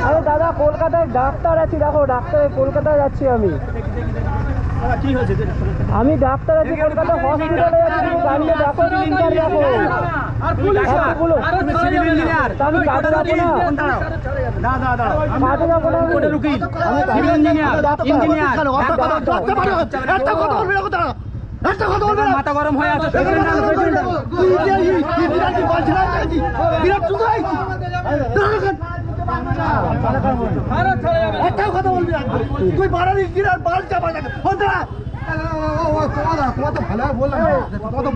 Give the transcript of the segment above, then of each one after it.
আরে দাদা, কলকাতায় ডাক্তার আছি, দেখো ডাক্তারে কলকাতায় যাচ্ছি আমি। আমি ডাক্তার আছি, কলকাতা হসপিটালে যাচ্ছি, তুমি গাড়িতে দেখো, ইঞ্জিনিয়ার দেখো। আমি কাজে যাবো না, কাজে যাবো না, মাথা গরম হয়ে আছে। কথা বলবি তুই বাড়াবি কিরার বাল চাপা থাকে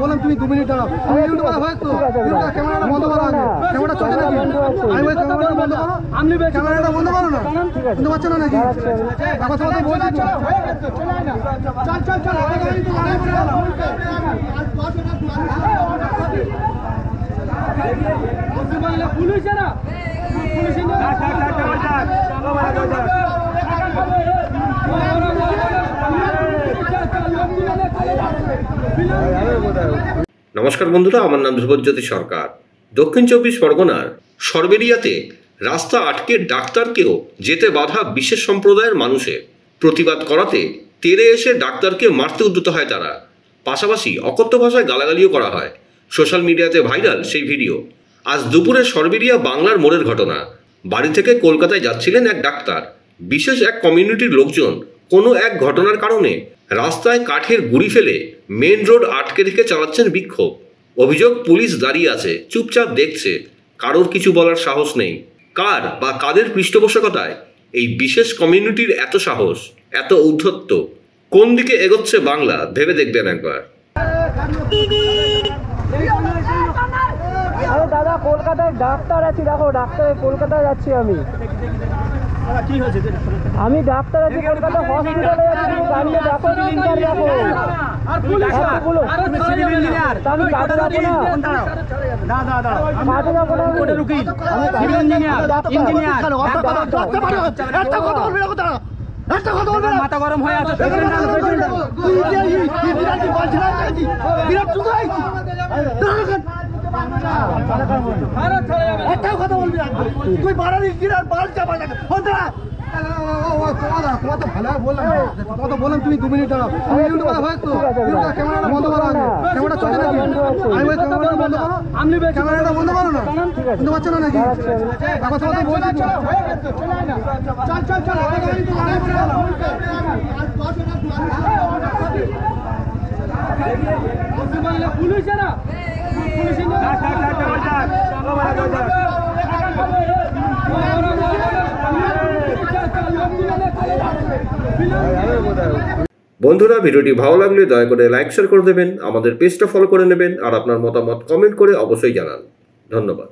বললাম তুমি 2 মিনিট দাঁড়াও। ক্যামেরাটা বন্ধ করো, ক্যামেরাটা চলে নাকি? ক্যামেরাটা বন্ধ করো, ক্যামেরাটা বন্ধ করো না, বুঝতে পারছো না নাকি? কথা কথা বলছি নমস্কার বন্ধুরা, আমার নাম ধ্রুবজ্যোতি সরকার। দক্ষিণ 24 পরগনার সরবেরিয়াতে রাস্তা আটকে ডাক্তারকেও যেতে বাধা বিশেষ সম্প্রদায়ের মানুষের। প্রতিবাদ করাতে তেড়ে এসে ডাক্তারকে মারতে উদ্যত হয় তারা। পাশাপাশি অকথ্য ভাষায় গালাগালিও করা হয়। সোশ্যাল মিডিয়াতে ভাইরাল সেই ভিডিও। আজ দুপুরে সরবেরিয়া বাংলার মোড়ের ঘটনা। বাড়ি থেকে কলকাতায় যাচ্ছিলেন এক ডাক্তার। বিশেষ এক কমিউনিটির লোকজন কোনো এক ঘটনার কারণে রাস্তায় কাঠের গুঁড়ি ফেলে মেন রোড আটকে রেখে চালাচ্ছেন বিক্ষোভ। অভিযোগ, পুলিশ দাঁড়িয়ে আছে, চুপচাপ দেখছে, কারোর কিছু বলার সাহস নেই। কার বা কাদের পৃষ্ঠপোষকতায় এই বিশেষ কমিউনিটির এত সাহস, এত ঔদ্ধত্য? কোন দিকে এগোচ্ছে বাংলা ভেবে দেখবেন একবার। আরে দাদা, কলকাতায় ডাক্তার আছি, দেখো ডাক্তারে কলকাতায় যাচ্ছি আমি। আমি ডাক্তার আছি, কলকাতা হসপিটালে যাচ্ছি, তুমি গাড়িতে দেখো, ইঞ্জিনিয়ার দেখো। আমি কাজে যাবো না, কাজে যাবো না, মাথা গরম হয়ে আছে। কথা বলবি তুই বাড়াবি কিরার বাল চাপা থাকে বললাম তুমি 2 মিনিট দাঁড়াও। ক্যামেরাটা বন্ধ করো, ক্যামেরাটা চলে নাকি? ক্যামেরাটা বন্ধ করো, ক্যামেরাটা বন্ধ করো না, বুঝতে পারছো না নাকি? কথা কথা বলছি বন্ধুরা, ভিডিওটি ভালো লাগলে দয়া করে লাইক শেয়ার করে দেবেন, আমাদের পেজটা ফলো করে নেবেন, আর আপনার মতামত কমেন্ট করে অবশ্যই জানান। ধন্যবাদ।